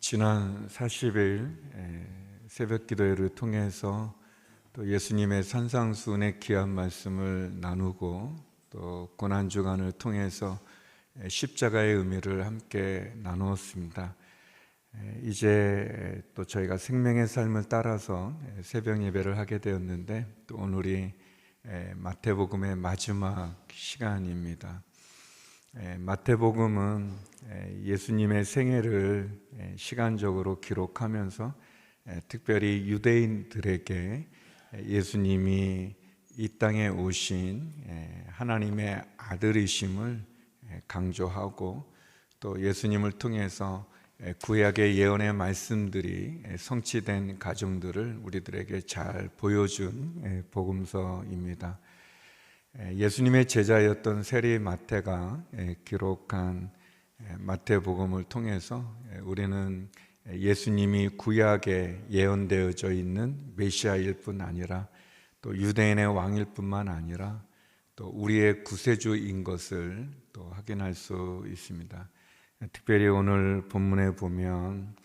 지난 40일 새벽 기도회를 통해서 또 예수님의 산상수훈의 귀한 말씀을 나누고 또 고난주간을 통해서 십자가의 의미를 함께 나누었습니다. 이제 또 저희가 생명의 삶을 따라서 새벽 예배를 하게 되었는데 또 오늘이 마태복음의 마지막 시간입니다. 마태복음은 예수님의 생애를 시간적으로 기록하면서 특별히 유대인들에게 예수님이 이 땅에 오신 하나님의 아들이심을 강조하고 또 예수님을 통해서 구약의 예언의 말씀들이 성취된 가정들을 우리들에게 잘 보여준 복음서입니다. 예수님의 제자였던 세리 마태가 기록한 마태복음을 통해서 우리는 예수님이 구약에 예언되어져 있는 메시아일 뿐 아니라 또 유대인의 왕일 뿐만 아니라 또 우리의 구세주인 것을 또 확인할 수 있습니다. 특별히 오늘 본문에 보면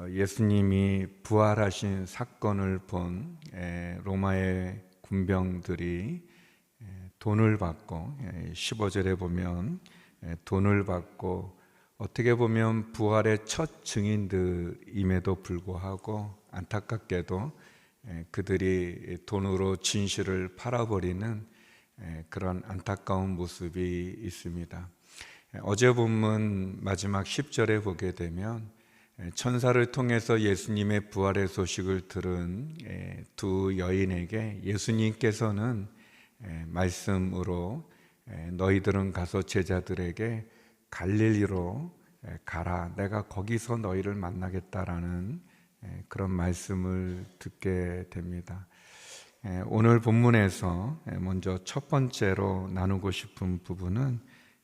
예수님이 부활하신 사건을 본 로마의 군병들이 돈을 받고 15절에 보면 돈을 받고 어떻게 보면 부활의 첫 증인들임에도 불구하고 안타깝게도 그들이 돈으로 진실을 팔아버리는 그런 안타까운 모습이 있습니다. 어제 본문 마지막 10절에 보게 되면 천사를 통해서 예수님의 부활의 소식을 들은 두 여인에게 예수님께서는 말씀으로 너희들은 가서 제자들에게 갈릴리로 가라, 내가 거기서 너희를 만나겠다라는 그런 말씀을 듣게 됩니다. 오늘 본문에서 먼저 첫 번째로 나누고 싶은 부분은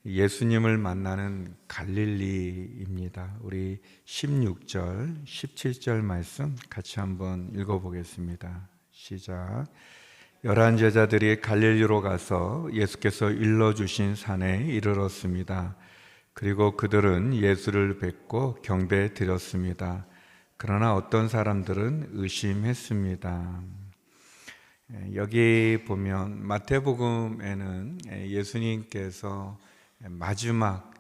예수님을 만나는 갈릴리입니다. 우리 16절, 17절 말씀 같이 한번 읽어보겠습니다. 시작. 11 제자들이 갈릴리로 가서 예수께서 일러주신 산에 이르렀습니다. 그리고 그들은 예수를 뵙고 경배 드렸습니다. 그러나 어떤 사람들은 의심했습니다. 여기 보면 마태복음에는 예수님께서 마지막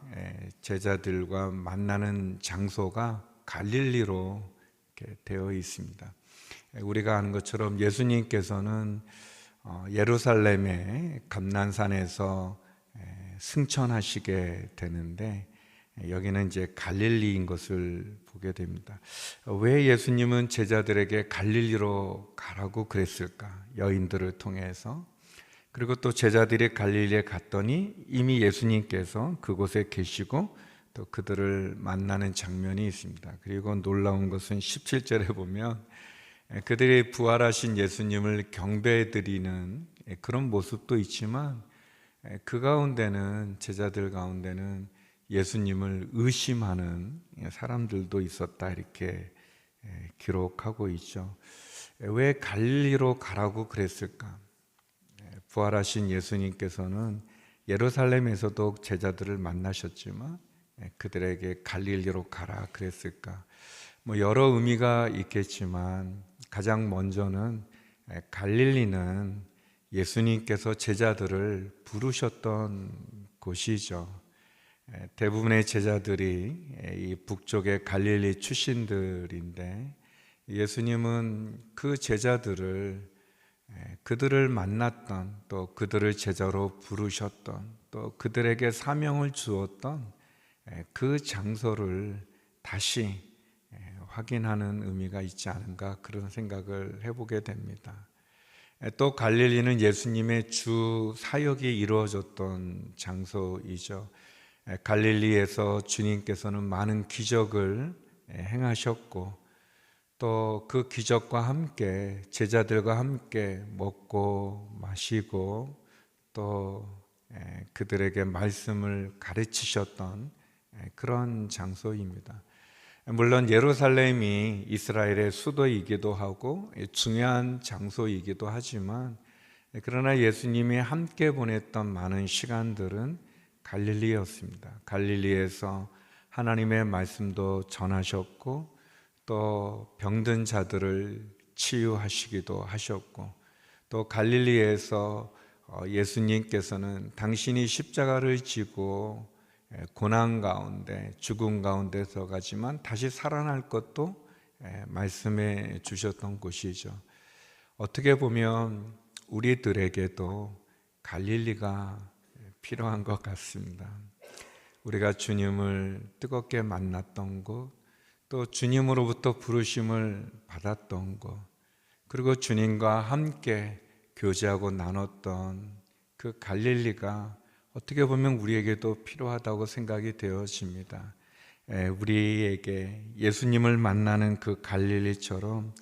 제자들과 만나는 장소가 갈릴리로 되어 있습니다. 우리가 아는 것처럼 예수님께서는 예루살렘의 감난산에서 승천하시게 되는데 여기는 이제 갈릴리인 것을 보게 됩니다. 왜 예수님은 제자들에게 갈릴리로 가라고 그랬을까? 여인들을 통해서. 그리고 또 제자들이 갈릴리에 갔더니 이미 예수님께서 그곳에 계시고 또 그들을 만나는 장면이 있습니다. 그리고 놀라운 것은 17절에 보면 그들이 부활하신 예수님을 경배드리는 그런 모습도 있지만 그 가운데는, 제자들 가운데는 예수님을 의심하는 사람들도 있었다, 이렇게 기록하고 있죠. 왜 갈릴리로 가라고 그랬을까? 부활하신 예수님께서는 예루살렘에서도 제자들을 만나셨지만 그들에게 갈릴리로 가라 그랬을까? 여러 의미가 있겠지만 가장 먼저는 갈릴리는 예수님께서 제자들을 부르셨던 곳이죠. 대부분의 제자들이 이 북쪽의 갈릴리 출신들인데 예수님은 그 제자들을 그들을 만났던, 또 그들을 제자로 부르셨던, 또 그들에게 사명을 주었던 그 장소를 다시 확인하는 의미가 있지 않은가, 그런 생각을 해보게 됩니다. 또 갈릴리는 예수님의 주 사역이 이루어졌던 장소이죠. 갈릴리에서 주님께서는 많은 기적을 행하셨고 또 그 기적과 함께 제자들과 함께 먹고 마시고 또 그들에게 말씀을 가르치셨던 그런 장소입니다. 물론 예루살렘이 이스라엘의 수도이기도 하고 중요한 장소이기도 하지만 그러나 예수님이 함께 보냈던 많은 시간들은 갈릴리였습니다. 갈릴리에서 하나님의 말씀도 전하셨고 또 병든 자들을 치유하시기도 하셨고 또 갈릴리에서 예수님께서는 당신이 십자가를 지고 고난 가운데 죽음 가운데 들어가지만 다시 살아날 것도 말씀해 주셨던 곳이죠. 어떻게 보면 우리들에게도 갈릴리가 필요한 것 같습니다. 우리가 주님을 뜨겁게 만났던 곳, 또 주님으로부터 부르심을 받았던 곳, 그리고 주님과 함께 교제하고 나눴던 그 갈릴리가 어떻게 보면 우리에게도 필요하다고 생각이 되어집니다. 우리에게 예수님을 만나는 그 갈릴리처럼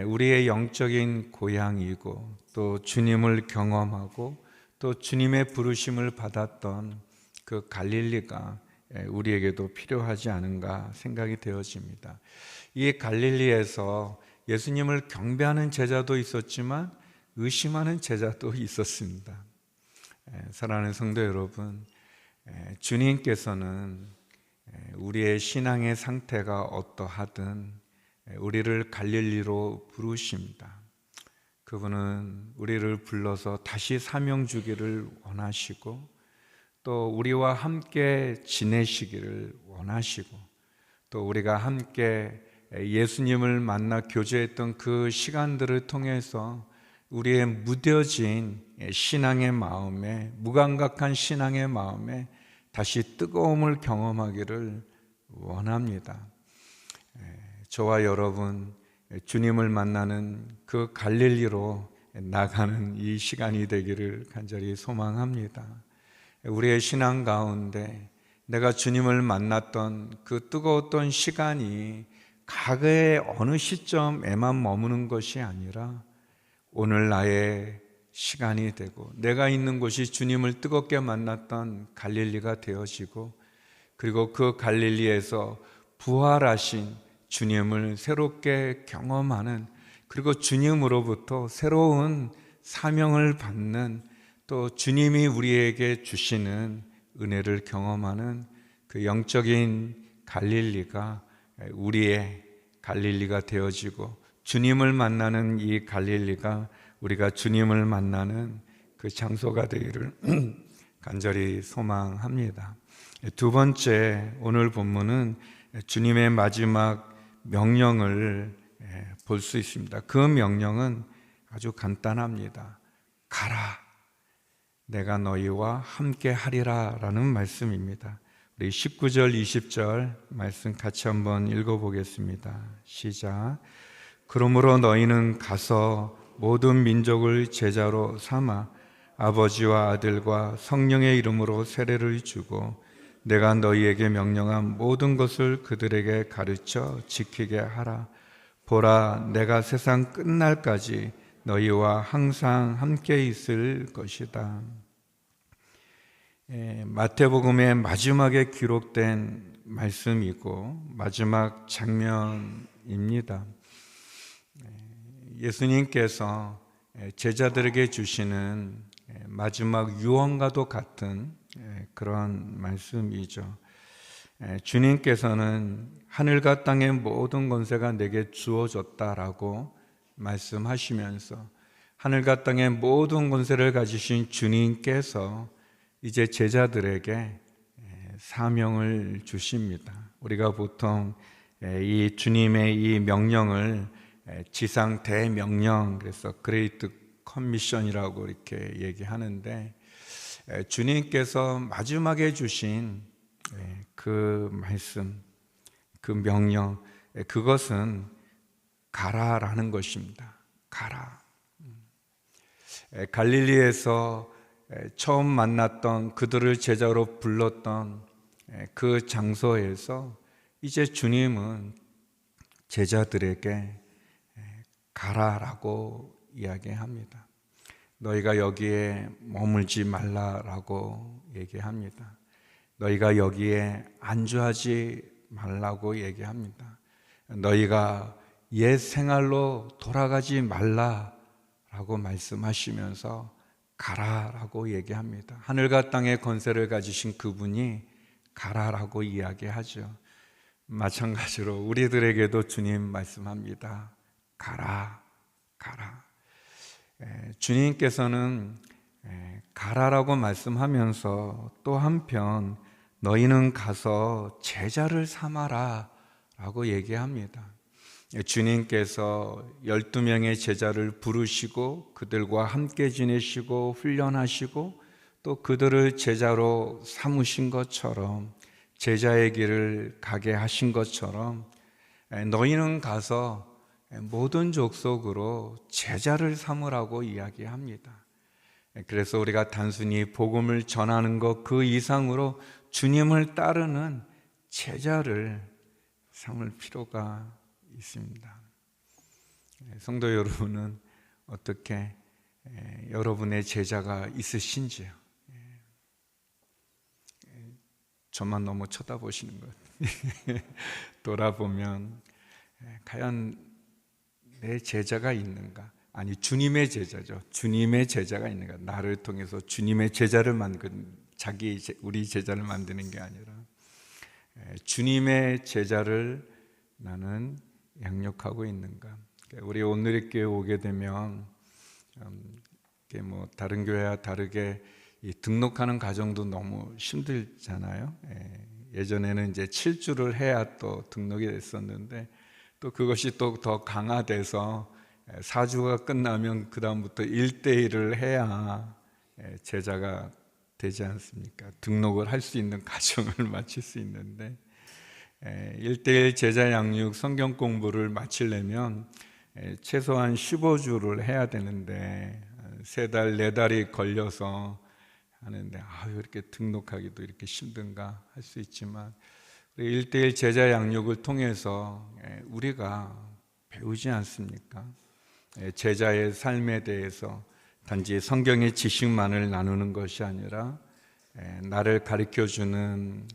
우리의 영적인 고향이고 또 주님을 경험하고 또 주님의 부르심을 받았던 그 갈릴리가 우리에게도 필요하지 않은가 생각이 되어집니다. 이 갈릴리에서 예수님을 경배하는 제자도 있었지만 의심하는 제자도 있었습니다. 사랑하는 성도 여러분, 주님께서는 우리의 신앙의 상태가 어떠하든 우리를 갈릴리로 부르십니다. 그분은 우리를 불러서 다시 사명 주기를 원하시고 또 우리와 함께 지내시기를 원하시고 또 우리가 함께 예수님을 만나 교제했던 그 시간들을 통해서 우리의 무뎌진 신앙의 마음에, 무감각한 신앙의 마음에 다시 뜨거움을 경험하기를 원합니다. 저와 여러분 주님을 만나는 그 갈릴리로 나가는 이 시간이 되기를 간절히 소망합니다. 우리의 신앙 가운데 내가 주님을 만났던 그 뜨거웠던 시간이 과거의 어느 시점에만 머무는 것이 아니라 오늘 나의 시간이 되고 내가 있는 곳이 주님을 뜨겁게 만났던 갈릴리가 되어지고 그리고 그 갈릴리에서 부활하신 주님을 새롭게 경험하는 그리고 주님으로부터 새로운 사명을 받는 또 주님이 우리에게 주시는 은혜를 경험하는 그 영적인 갈릴리가 우리의 갈릴리가 되어지고 주님을 만나는 이 갈릴리가 우리가 주님을 만나는 그 장소가 되기를 간절히 소망합니다. 두 번째, 오늘 본문은 주님의 마지막 명령을 볼 수 있습니다. 그 명령은 아주 간단합니다. 가라, 내가 너희와 함께 하리라 라는 말씀입니다. 우리 19절 20절 말씀 같이 한번 읽어보겠습니다. 시작. 그러므로 너희는 가서 모든 민족을 제자로 삼아 아버지와 아들과 성령의 이름으로 세례를 주고 내가 너희에게 명령한 모든 것을 그들에게 가르쳐 지키게 하라. 보라, 내가 세상 끝날까지 너희와 항상 함께 있을 것이다. 마태복음의 마지막에 기록된 말씀이고 마지막 장면입니다. 예수님께서 제자들에게 주시는 마지막 유언과도 같은 그런 말씀이죠. 주님께서는 하늘과 땅의 모든 권세가 내게 주어졌다라고 말씀하시면서 하늘과 땅의 모든 권세를 가지신 주님께서 이제 제자들에게 사명을 주십니다. 우리가 보통 이 주님의 이 명령을 지상 대명령, 그래서 그레이트 커미션이라고 이렇게 얘기하는데 주님께서 마지막에 주신 그 말씀, 그 명령, 그것은 가라라는 것입니다. 가라. 갈릴리에서 처음 만났던 그들을 제자로 불렀던 그 장소에서 이제 주님은 제자들에게 가라라고 이야기합니다. 너희가 여기에 머물지 말라라고 얘기합니다. 너희가 여기에 안주하지 말라고 얘기합니다. 너희가 옛 생활로 돌아가지 말라라고 말씀하시면서 가라라고 얘기합니다. 하늘과 땅의 권세를 가지신 그분이 가라라고 이야기하죠. 마찬가지로 우리들에게도 주님 말씀합니다. 가라, 가라. 주님께서는 가라라고 말씀하면서 또 한편 너희는 가서 제자를 삼아라 라고 얘기합니다. 주님께서 12명의 제자를 부르시고 그들과 함께 지내시고 훈련하시고 또 그들을 제자로 삼으신 것처럼, 제자의 길을 가게 하신 것처럼 너희는 가서 모든 족속으로 제자를 삼으라고 이야기합니다. 그래서 우리가 단순히 복음을 전하는 것 그 이상으로 주님을 따르는 제자를 삼을 필요가 있습니다. 성도 여러분은 어떻게 여러분의 제자가 있으신지요? 저만 너무 쳐다보시는 것 돌아보면 과연 내 제자가 있는가? 아니, 주님의 제자죠. 주님의 제자가 있는가? 나를 통해서 주님의 제자를 우리 제자를 만드는 게 아니라 주님의 제자를 나는 양육하고 있는가? 우리 온누리교회 오게 되면 다른 교회와 다르게 이 등록하는 과정도 너무 힘들잖아요. 예전에는 이제 7주를 해야 또 등록이 됐었는데 또 그것이 또 더 강화돼서 4주가 끝나면 그 다음부터 1대1을 해야 제자가 되지 않습니까? 등록을 할 수 있는 과정을 마칠 수 있는데 1대1 제자 양육 성경 공부를 마치려면 최소한 15주를 해야 되는데 3달, 4달이 걸려서 하는데 이렇게 등록하기도 이렇게 힘든가 할 수 있지만 1대1 제자 양육을 통해서 우리가 배우지 않습니까? 제자의 삶에 대해서 단지 성경의 지식만을 나누는 것이 아니라 나를 가르쳐주는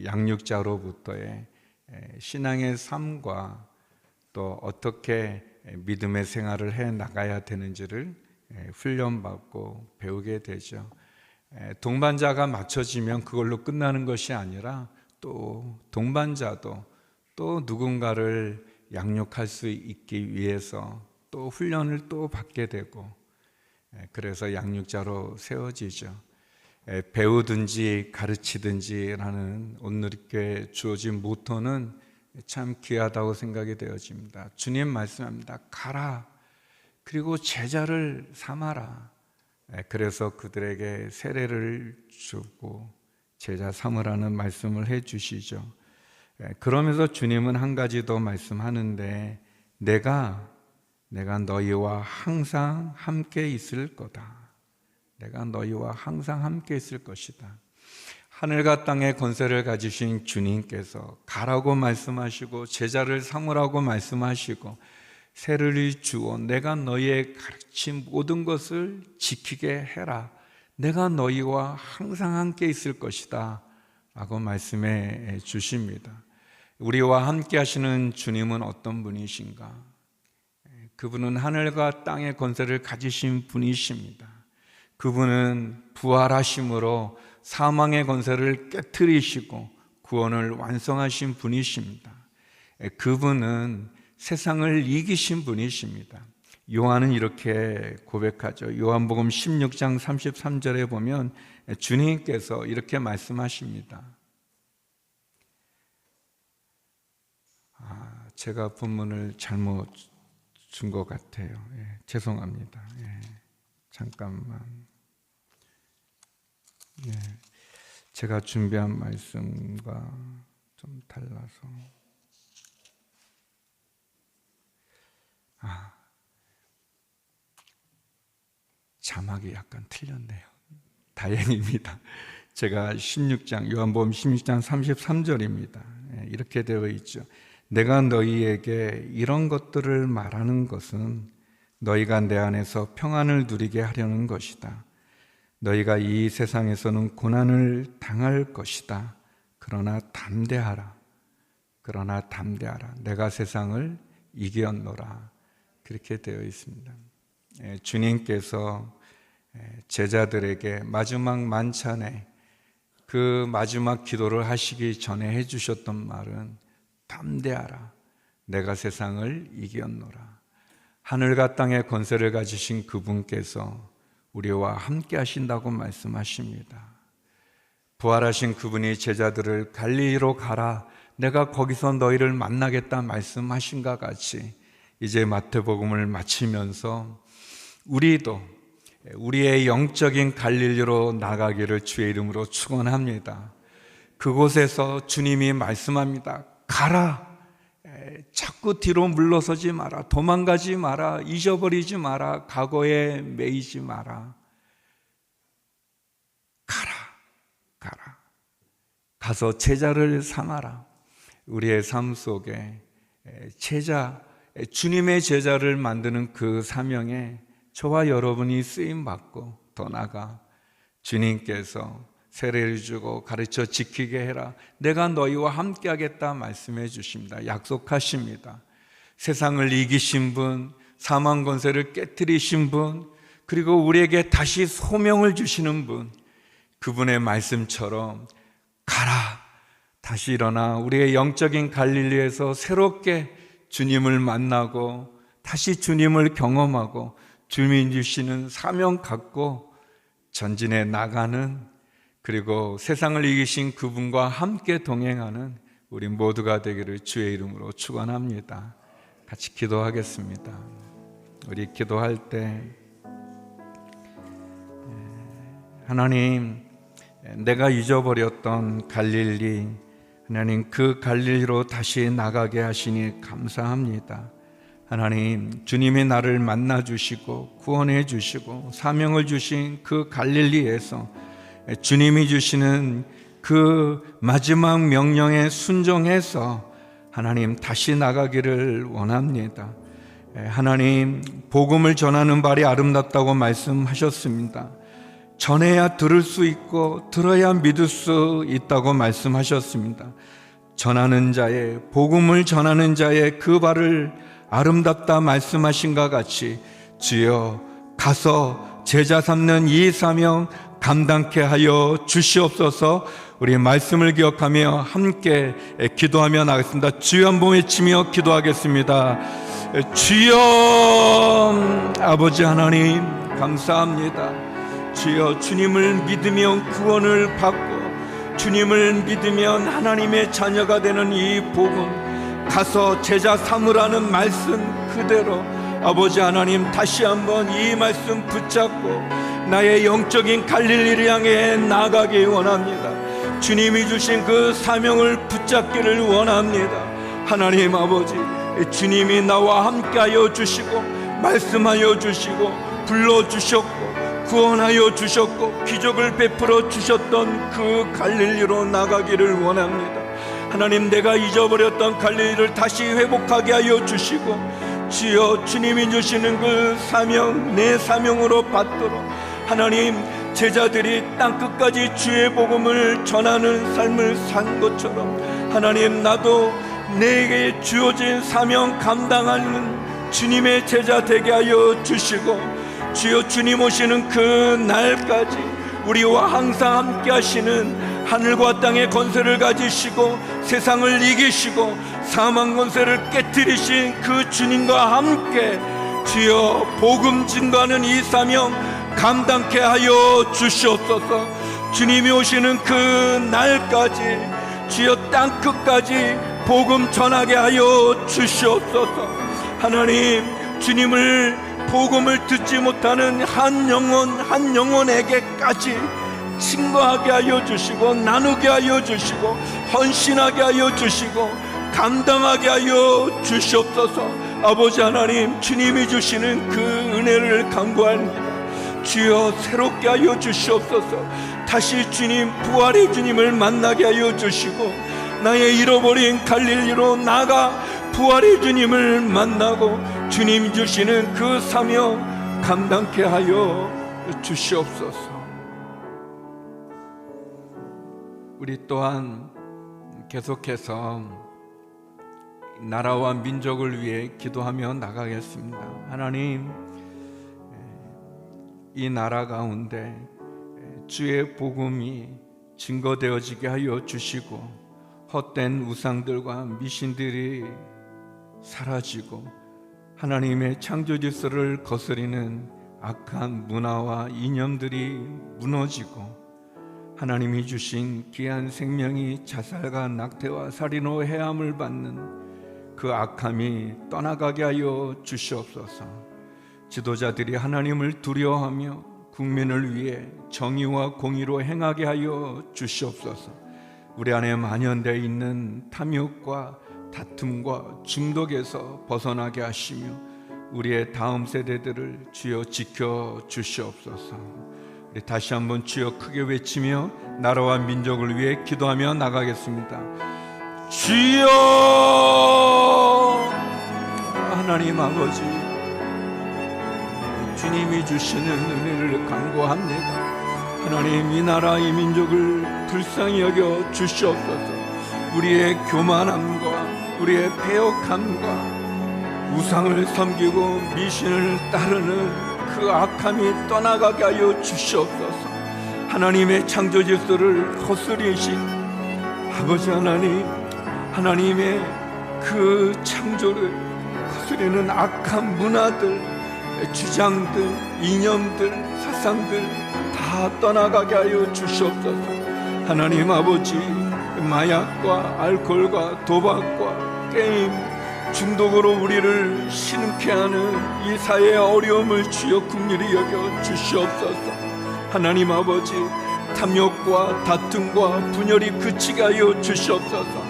양육자로부터의 신앙의 삶과 또 어떻게 믿음의 생활을 해 나가야 되는지를 훈련받고 배우게 되죠. 동반자가 맞춰지면 그걸로 끝나는 것이 아니라 또 동반자도 또 누군가를 양육할 수 있기 위해서 또 훈련을 또 받게 되고 그래서 양육자로 세워지죠. 배우든지 가르치든지라는 온누리교회에 주어진 모토는 참 귀하다고 생각이 되어집니다. 주님 말씀합니다. 가라. 그리고 제자를 삼아라. 그래서 그들에게 세례를 주고 제자 삼으라는 말씀을 해 주시죠. 그러면서 주님은 한 가지 더 말씀하는데 내가 너희와 항상 함께 있을 거다. 내가 너희와 항상 함께 있을 것이다. 하늘과 땅의 권세를 가지신 주님께서 가라고 말씀하시고 제자를 삼으라고 말씀하시고 세례를 주어 내가 너희의 가르친 모든 것을 지키게 해라. 내가 너희와 항상 함께 있을 것이다 라고 말씀해 주십니다. 우리와 함께 하시는 주님은 어떤 분이신가? 그분은 하늘과 땅의 권세를 가지신 분이십니다. 그분은 부활하심으로 사망의 권세를 깨트리시고 구원을 완성하신 분이십니다. 그분은 세상을 이기신 분이십니다. 요한은 이렇게 고백하죠. 요한복음 16장 33절에 보면 주님께서 이렇게 말씀하십니다. 제가 본문을 잘못 준 것 같아요. 죄송합니다. 잠깐만. 제가 준비한 말씀과 좀 달라서. 자막이 약간 틀렸네요. 다행입니다. 제가 요한복음 16장 33절입니다. 이렇게 되어 있죠. 내가 너희에게 이런 것들을 말하는 것은 너희가 내 안에서 평안을 누리게 하려는 것이다. 너희가 이 세상에서는 고난을 당할 것이다. 그러나 담대하라. 내가 세상을 이겼노라. 그렇게 되어 있습니다. 주님께서 제자들에게 마지막 만찬에 그 마지막 기도를 하시기 전에 해주셨던 말은 담대하라, 내가 세상을 이겼노라. 하늘과 땅의 권세를 가지신 그분께서 우리와 함께 하신다고 말씀하십니다. 부활하신 그분이 제자들을 갈릴리로 가라, 내가 거기서 너희를 만나겠다 말씀하신과 같이 이제 마태복음을 마치면서 우리도 우리의 영적인 갈릴리로 나가기를 주의 이름으로 축원합니다. 그곳에서 주님이 말씀합니다. 가라. 자꾸 뒤로 물러서지 마라. 도망가지 마라. 잊어버리지 마라. 과거에 매이지 마라. 가라. 가서 제자를 삼아라. 우리의 삶 속에 주님의 제자를 만드는 그 사명에 저와 여러분이 쓰임받고, 더 나아가 주님께서 세례를 주고 가르쳐 지키게 해라, 내가 너희와 함께 하겠다 말씀해 주십니다. 약속하십니다. 세상을 이기신 분, 사망 권세를 깨뜨리신 분, 그리고 우리에게 다시 소명을 주시는 분, 그분의 말씀처럼 가라, 다시 일어나 우리의 영적인 갈릴리에서 새롭게 주님을 만나고 다시 주님을 경험하고 주님 주시는 사명 갖고 전진해 나가는, 그리고 세상을 이기신 그분과 함께 동행하는 우리 모두가 되기를 주의 이름으로 축원합니다. 같이 기도하겠습니다. 우리 기도할 때 하나님, 내가 잊어버렸던 갈릴리, 하나님 그 갈릴리로 다시 나가게 하시니 감사합니다. 하나님, 주님이 나를 만나 주시고 구원해 주시고 사명을 주신 그 갈릴리에서 주님이 주시는 그 마지막 명령에 순종해서 하나님 다시 나가기를 원합니다. 하나님, 복음을 전하는 발이 아름답다고 말씀하셨습니다. 전해야 들을 수 있고 들어야 믿을 수 있다고 말씀하셨습니다. 전하는 자의, 복음을 전하는 자의 그 발을 아름답다 말씀하신과 같이 주여, 가서 제자 삼는 이 사명 감당케 하여 주시옵소서. 우리 말씀을 기억하며 함께 기도하며 나가겠습니다. 주여 한번 외치며 기도하겠습니다. 주여, 아버지 하나님 감사합니다. 주여, 주님을 믿으면 구원을 받고 주님을 믿으면 하나님의 자녀가 되는 이 복음, 가서 제자 삼으라는 말씀 그대로 아버지 하나님 다시 한번 이 말씀 붙잡고 나의 영적인 갈릴리를 향해 나가기 원합니다. 주님이 주신 그 사명을 붙잡기를 원합니다. 하나님 아버지, 주님이 나와 함께하여 주시고 말씀하여 주시고 불러주셨고 구원하여 주셨고 기적을 베풀어 주셨던 그 갈릴리로 나가기를 원합니다. 하나님, 내가 잊어버렸던 갈릴리를 다시 회복하게 하여 주시고 주여, 주님이 주시는 그 사명 내 사명으로 받도록 하나님, 제자들이 땅끝까지 주의 복음을 전하는 삶을 산 것처럼 하나님, 나도 내게 주어진 사명 감당하는 주님의 제자 되게 하여 주시고 주여, 주님 오시는 그 날까지 우리와 항상 함께 하시는 하늘과 땅의 권세를 가지시고 세상을 이기시고 사망 권세를 깨뜨리신 그 주님과 함께 주여, 복음 증거하는 이 사명 감당케 하여 주시옵소서. 주님이 오시는 그 날까지 주여, 땅끝까지 복음 전하게 하여 주시옵소서. 하나님, 주님을 복음을 듣지 못하는 한 영혼에게까지 증거하게 하여 주시고 나누게 하여 주시고 헌신하게 하여 주시고 감당하게 하여 주시옵소서. 아버지 하나님, 주님이 주시는 그 은혜를 간구합니다. 주여, 새롭게 하여 주시옵소서. 다시 주님, 부활의 주님을 만나게 하여 주시고 나의 잃어버린 갈릴리로 나가 부활의 주님을 만나고 주님 주시는 그 사명 감당케 하여 주시옵소서. 우리 또한 계속해서 나라와 민족을 위해 기도하며 나가겠습니다. 하나님, 이 나라 가운데 주의 복음이 증거되어지게 하여 주시고 헛된 우상들과 미신들이 사라지고 하나님의 창조 질서를 거스리는 악한 문화와 이념들이 무너지고 하나님이 주신 귀한 생명이 자살과 낙태와 살인으로 해함을 받는 그 악함이 떠나가게 하여 주시옵소서. 지도자들이 하나님을 두려워하며 국민을 위해 정의와 공의로 행하게 하여 주시옵소서. 우리 안에 만연되어 있는 탐욕과 다툼과 중독에서 벗어나게 하시며 우리의 다음 세대들을 주여 지켜 주시옵소서. 우리 다시 한번 주여 크게 외치며 나라와 민족을 위해 기도하며 나가겠습니다. 주여! 하나님 아버지, 주님이 주시는 은혜를 간구합니다. 하나님, 이 나라 이 민족을 불쌍히 여겨 주시옵소서. 우리의 교만함과 우리의 패역함과 우상을 섬기고 미신을 따르는 그 악함이 떠나가게 하여 주시옵소서. 하나님의 창조 질서를 거스리신 아버지 하나님, 하나님의 그 창조를 거스리는 악한 문화들, 주장들, 이념들, 사상들 다 떠나가게 하여 주시옵소서. 하나님 아버지, 마약과 알코올과 도박과 게임 중독으로 우리를 신음케 하는 이 사회의 어려움을 주여 긍휼히 여겨 주시옵소서. 하나님 아버지, 탐욕과 다툼과 분열이 그치게 하여 주시옵소서.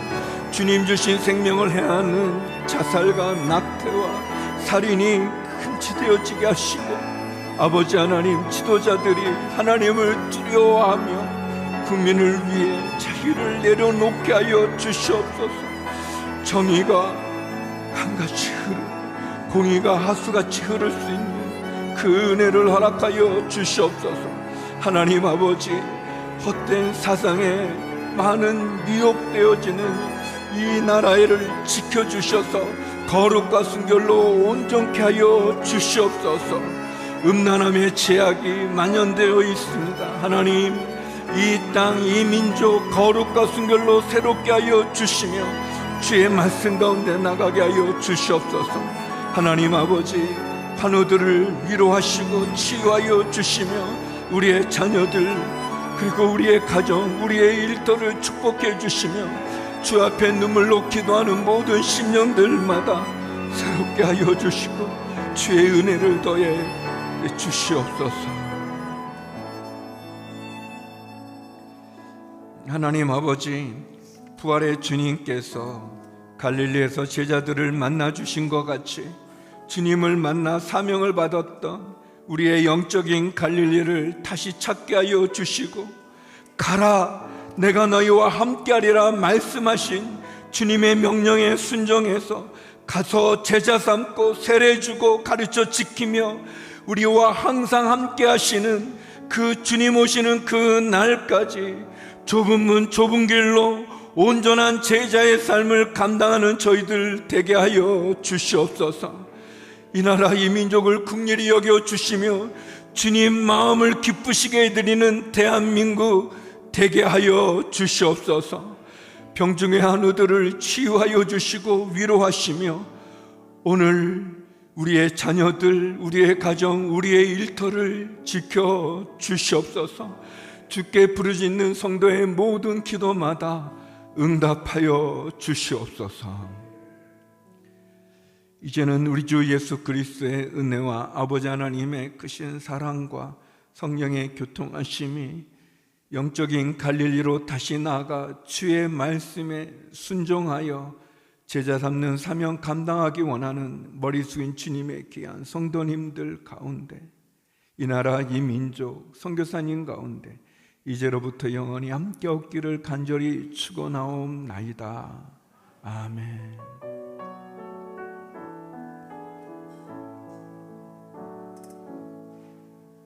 주님 주신 생명을 해하는 자살과 낙태와 살인이 금지되어지게 하시고 아버지 하나님, 지도자들이 하나님을 두려워하며 국민을 위해 자유를 내려놓게 하여 주시옵소서. 정의가 강같이 흐르고 공의가 하수같이 흐를 수 있는 그 은혜를 허락하여 주시옵소서. 하나님 아버지, 헛된 사상에 많은 미혹되어지는 이 나라를 지켜주셔서 거룩과 순결로 온전케 하여 주시옵소서. 음란함의 제약이 만연되어 있습니다. 하나님, 이 땅, 이 민족 거룩과 순결로 새롭게 하여 주시며 주의 말씀 가운데 나가게 하여 주시옵소서. 하나님 아버지, 환우들을 위로하시고 치유하여 주시며 우리의 자녀들 그리고 우리의 가정, 우리의 일터를 축복해 주시며 주 앞에 눈물로 기도하는 모든 심령들마다 새롭게 하여 주시고 주의 은혜를 더해 주시옵소서. 하나님 아버지, 부활의 주님께서 갈릴리에서 제자들을 만나 주신 것 같이 주님을 만나 사명을 받았던 우리의 영적인 갈릴리를 다시 찾게 하여 주시고 가라, 내가 너희와 함께하리라 말씀하신 주님의 명령에 순종해서 가서 제자 삼고 세례 주고 가르쳐 지키며 우리와 항상 함께 하시는 그 주님 오시는 그 날까지 좁은 문 좁은 길로 온전한 제자의 삶을 감당하는 저희들 되게 하여 주시옵소서. 이 나라 이 민족을 긍휼히 여겨 주시며 주님 마음을 기쁘시게 해드리는 대한민국 되게 하여 주시옵소서. 병중의 한우들을 치유하여 주시고 위로하시며 오늘 우리의 자녀들, 우리의 가정, 우리의 일터를 지켜 주시옵소서. 주께 부르짖는 성도의 모든 기도마다 응답하여 주시옵소서. 이제는 우리 주 예수 그리스도의 은혜와 아버지 하나님의 크신 사랑과 성령의 교통하심이 영적인 갈릴리로 다시 나아가 주의 말씀에 순종하여 제자 삼는 사명 감당하기 원하는 머리 숙인 주님의 귀한 성도님들 가운데, 이 나라 이 민족 선교사님 가운데 이제로부터 영원히 함께 없기를 간절히 축원하옵나이다. 아멘.